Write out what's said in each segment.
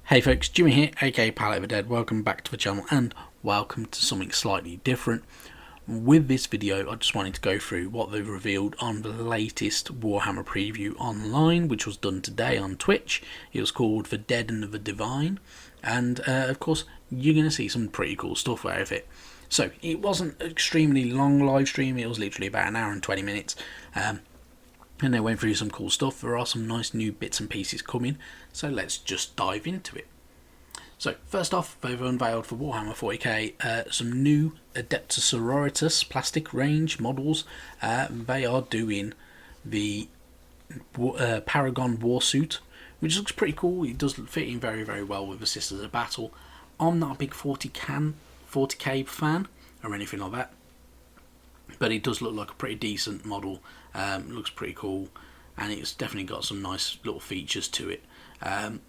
Hey folks, Jimmy here, aka Palette of the Dead. Welcome back to the channel and welcome to something slightly different. With this video, I just wanted to go through what they've revealed on the latest Warhammer preview online, which was done today on Twitch. It was called The Dead and the Divine, and of course, you're going to see some pretty cool stuff out of it. So, it wasn't an extremely long live stream, it was literally about an hour and 20 minutes. And they went through some cool stuff. There are some nice new bits and pieces coming, so let's just dive into it. So first off, they've unveiled for Warhammer 40k some new Adeptus Sororitas plastic range models. They are doing the Paragon Warsuit, which looks pretty cool. It does fit in very, very well with the Sisters of Battle. I'm not a big 40k fan or anything like that, but it does look like a pretty decent model. Looks pretty cool, and it's definitely got some nice little features to it. And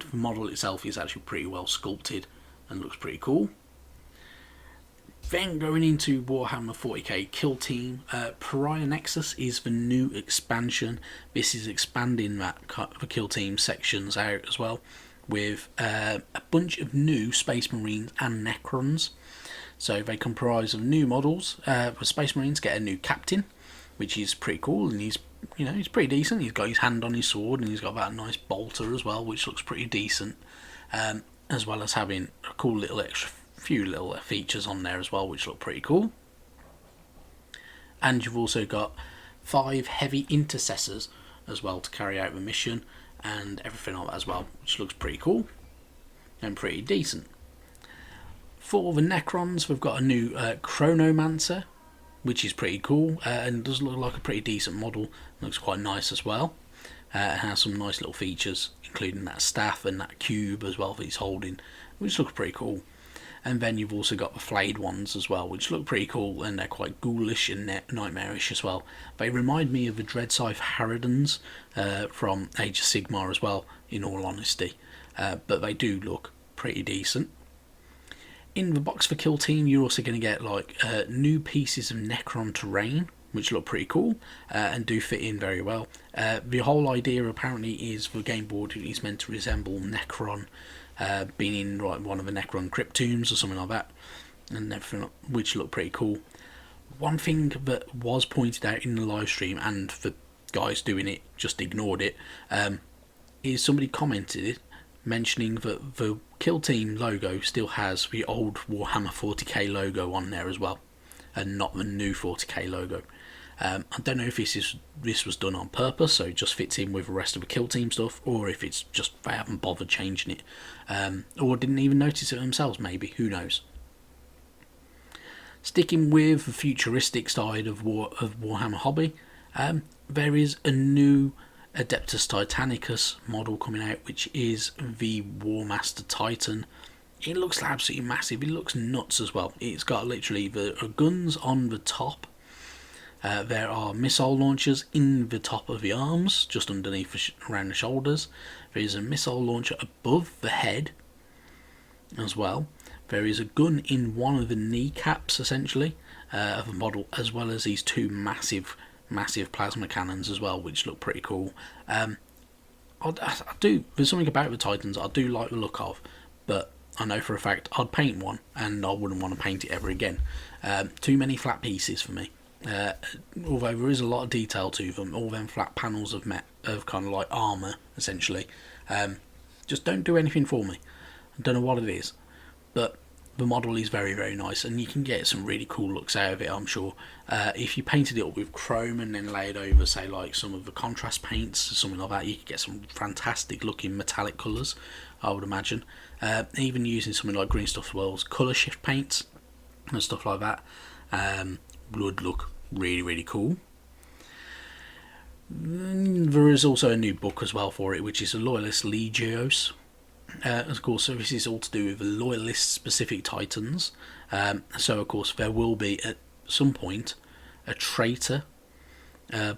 the model itself is actually pretty well sculpted and looks pretty cool. Then going into Warhammer 40k Kill Team, Pariah Nexus is the new expansion. This is expanding the Kill Team sections out as well, with a bunch of new Space Marines and Necrons. So they comprise of new models. The Space Marines get a new captain, which is pretty cool, and he's pretty decent. He's got his hand on his sword, and he's got that nice bolter as well, which looks pretty decent. As well as having a cool little few little features on there as well, which look pretty cool. And you've also got 5 heavy intercessors as well to carry out the mission and everything like that as well, which looks pretty cool and pretty decent. For the Necrons, we've got a new Chronomancer, which is pretty cool, and does look like a pretty decent model. Looks quite nice as well. It has some nice little features, including that staff and that cube as well that he's holding, which looks pretty cool. And then you've also got the flayed ones as well, which look pretty cool, and they're quite ghoulish and nightmarish as well. They remind me of the Dreadscythe Harridans from Age of Sigmar as well, in all honesty. But they do look pretty decent. In the box for Kill Team, you're also going to get like new pieces of Necron terrain, which look pretty cool and do fit in very well. The whole idea apparently is the game board is meant to resemble Necron, being in like one of the Necron crypt tombs or something like that, and everything, which look pretty cool. One thing that was pointed out in the live stream, and the guys doing it just ignored it, is somebody commented it, mentioning that the Kill Team logo still has the old Warhammer 40k logo on there as well, and not the new 40k logo. I don't know if this was done on purpose, so it just fits in with the rest of the Kill Team stuff, or if it's just they haven't bothered changing it, or didn't even notice it themselves, maybe, who knows. Sticking with the futuristic side of Warhammer Hobby, there is a new Adeptus Titanicus model coming out, which is the Warmaster Titan. It looks absolutely massive. It looks nuts as well. It's got literally the guns on the top. There are missile launchers in the top of the arms, just underneath around the shoulders. There is a missile launcher above the head as well. There is a gun in one of the kneecaps, essentially, of the model, as well as these two massive plasma cannons as well, which look pretty cool. I do. There's something about the Titans I do like the look of, but I know for a fact I'd paint one, and I wouldn't want to paint it ever again. Too many flat pieces for me. Although there is a lot of detail to them, all them flat panels of kind of like armour, essentially. Just don't do anything for me. I don't know what it is, but the model is very, very nice, and you can get some really cool looks out of it, I'm sure. If you painted it up with chrome and then laid over, say, like some of the contrast paints or something like that, you could get some fantastic looking metallic colours, I would imagine. Even using something like Green Stuff World's colour shift paints and stuff like that would look really, really cool. There is also a new book as well for it, which is a Loyalist Legios. Of course, so this is all to do with the Loyalist specific Titans. So of course there will be at some point a Traitor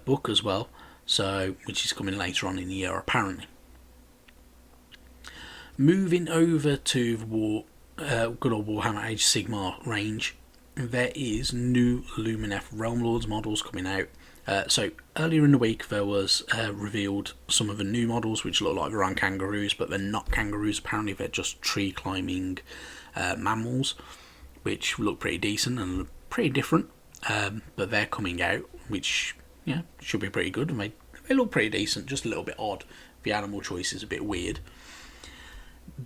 book as well, so which is coming later on in the year apparently. Moving over to the good old Warhammer Age Sigmar range, there is new Lumineth Realm Lords models coming out. So earlier in the week there was revealed some of the new models which look like they're on kangaroos, but they're not kangaroos. Apparently they're just tree climbing mammals, which look pretty decent and pretty different. But they're coming out, which should be pretty good, and they look pretty decent. Just a little bit odd. The animal choice is a bit weird.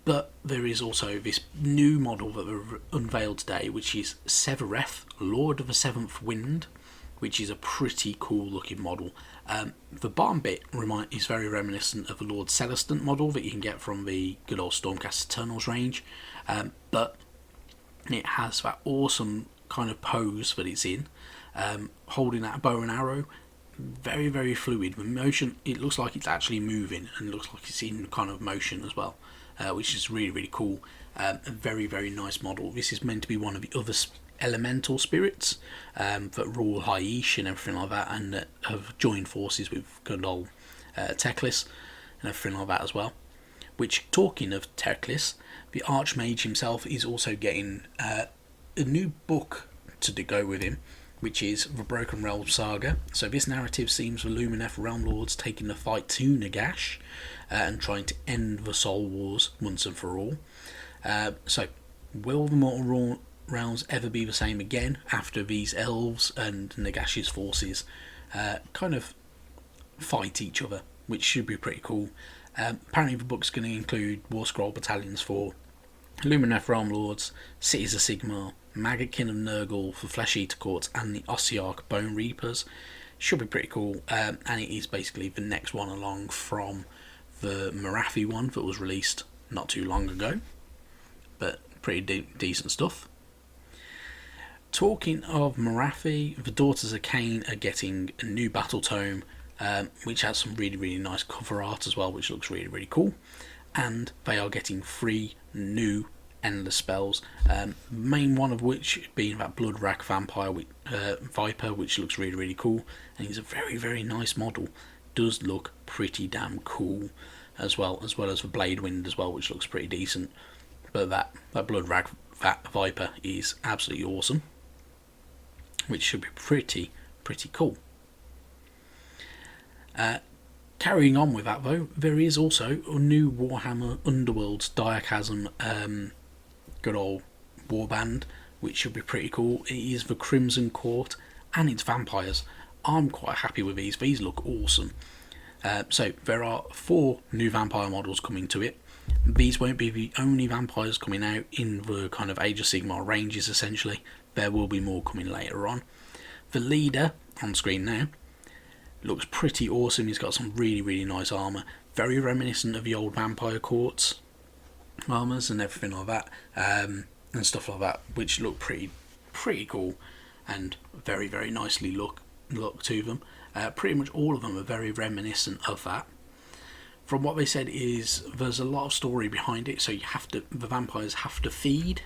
But there is also this new model that were unveiled today, which is Severeth, Lord of the Seventh Wind, which is a pretty cool looking model. The bottom bit is very reminiscent of the Lord Celestant model that you can get from the good old Stormcast Eternals range, but it has that awesome kind of pose that it's in, holding that bow and arrow. Very, very fluid. The motion, it looks like it's actually moving, and it looks like it's in kind of motion as well, which is really, really cool. A very, very nice model. This is meant to be one of the other elemental spirits that rule Haish and everything like that, and that have joined forces with good old Teclis and everything like that as well. Which, talking of Teclis, the Archmage himself is also getting a new book to go with him, which is the Broken Realms Saga. So this narrative seems the Lumineth Realm Lords taking the fight to Nagash and trying to end the Soul Wars once and for all. So will the Mortal Realms ever be the same again after these elves and Nagash's forces kind of fight each other, which should be pretty cool. Apparently the book's going to include War Scroll battalions for Lumineth Realm Lords, Cities of Sigmar, Maggotkin of Nurgle for Flesh Eater Courts, and the Ossiarch Bone Reapers. Should be pretty cool, and it is basically the next one along from the Marathi one that was released not too long ago, but pretty decent stuff. Talking of Marathi, the Daughters of Kane are getting a new battle tome, which has some really, really nice cover art as well, which looks really, really cool, and they are getting 3 new endless spells, main one of which being that Blood Rack Vampire Viper, which looks really, really cool, and he's a very, very nice model. Does look pretty damn cool as well as the Blade Wind as well, which looks pretty decent. But that Blood Rack Viper is absolutely awesome, which should be pretty cool. Carrying on with that though, there is also a new Warhammer Underworld Diachasm good old warband, which should be pretty cool. It is the Crimson Court, and it's vampires. I'm quite happy with these. These look awesome. So there are 4 new vampire models coming to it. These won't be the only vampires coming out in the kind of Age of Sigmar ranges, essentially. There will be more coming later on. The leader, on screen now, looks pretty awesome. He's got some really, really nice armour. Very reminiscent of the old Vampire Courts armours and everything like that, and stuff like that, which look pretty cool and very, very nicely look to them. Pretty much all of them are very reminiscent of that. From what they said is there's a lot of story behind it, so the vampires have to feed.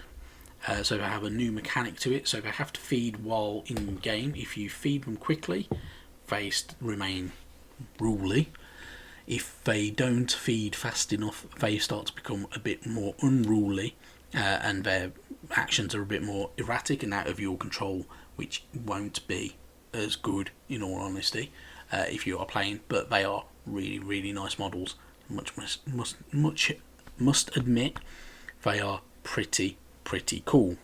So they have a new mechanic to it, so they have to feed while in game. If you feed them quickly, they remain ruly. If they don't feed fast enough, they start to become a bit more unruly, and their actions are a bit more erratic and out of your control, which won't be as good, in all honesty, if you are playing. But they are really, really nice models. Must admit, they are pretty cool.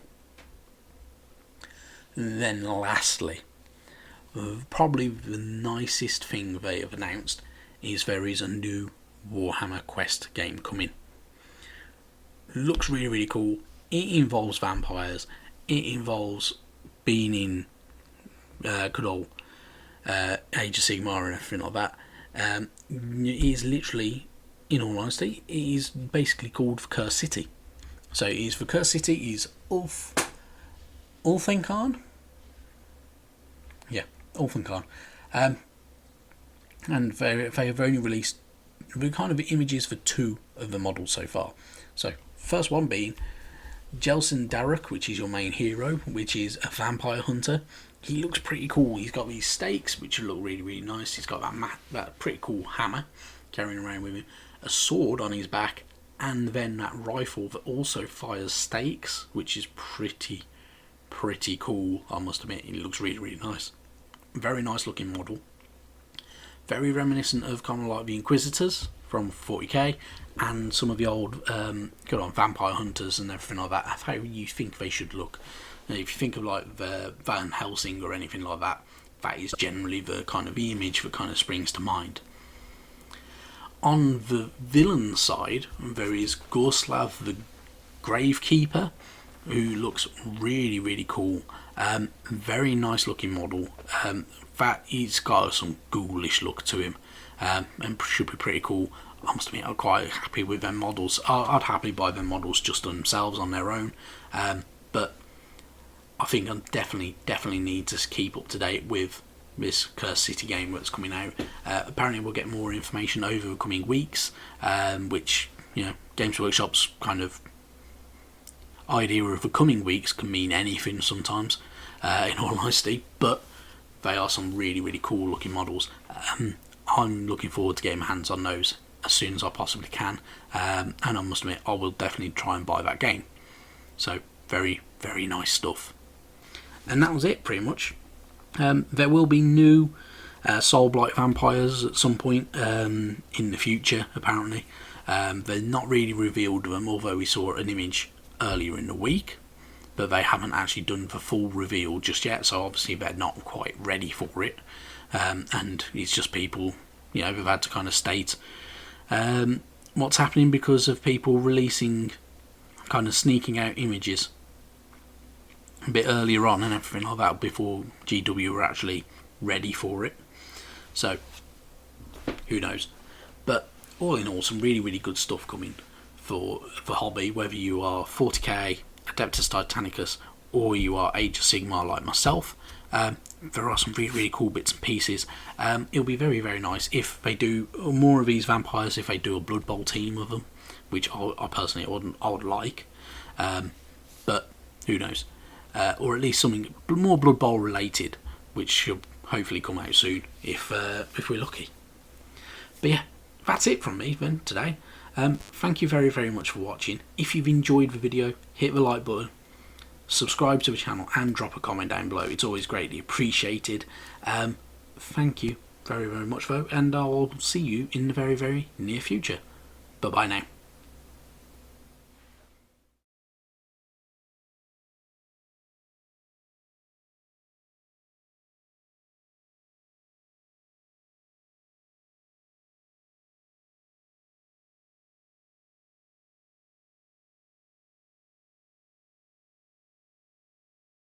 Then lastly, probably the nicest thing they have announced is there is a new Warhammer Quest game coming. Looks really, really cool. It involves vampires. It involves being in good old Age of Sigmar and everything like that. It is literally, in all honesty, it is basically called the Cursed City. So the Cursed City is Ulfenkarn? Yeah, Ulfenkarn. And they have only released the kind of images for 2 of the models so far. So, first one being Jelsin Daruk, which is your main hero, which is a vampire hunter. He looks pretty cool. He's got these stakes, which look really, really nice. He's got that pretty cool hammer carrying around with him, a sword on his back, and then that rifle that also fires stakes, which is pretty cool, I must admit. It looks really, really nice. very nice looking model. Very reminiscent of kind of like the Inquisitors from 40k and some of the old good on vampire hunters and everything like that. That's how you think they should look. Now, if you think of like the Van Helsing or anything like that, that is generally the kind of image that kind of springs to mind. On the villain side, there is Gorslav the Gravekeeper, who looks really, really cool. Very nice looking model. That he's got some ghoulish look to him, and should be pretty cool. I must admit, I'm quite happy with them models. I'd happily buy them models just themselves on their own, but I think I definitely need to keep up to date with this Cursed City game that's coming out. Apparently we'll get more information over the coming weeks, which, you know, Games Workshop's kind of idea of the coming weeks can mean anything sometimes, in all honesty, but they are some really, really cool looking models. I'm looking forward to getting my hands on those as soon as I possibly can, and I must admit I will definitely try and buy that game. So very, very nice stuff. And that was it pretty much. There will be new Soul-Blight vampires at some point in the future, apparently. They're not really revealed them, although we saw an image earlier in the week, but they haven't actually done the full reveal just yet, so obviously they're not quite ready for it. And it's just people, you know, they've had to kind of state what's happening because of people releasing, kind of sneaking out images a bit earlier on and everything like that before GW were actually ready for it. So who knows? But all in all, some really, really good stuff coming for Hobby, whether you are 40k, Adeptus Titanicus, or you are Age of Sigmar like myself. There are some really, really cool bits and pieces. It'll be very, very nice if they do more of these vampires, if they do a Blood Bowl team of them, which I personally I would like, but who knows? Or at least something more Blood Bowl related, which should hopefully come out soon if we're lucky. But yeah, that's it from me then today. Thank you very, very much for watching. If you've enjoyed the video, hit the like button, subscribe to the channel and drop a comment down below. It's always greatly appreciated. Thank you very, very much though, and I'll see you in the very, very near future. Bye bye now.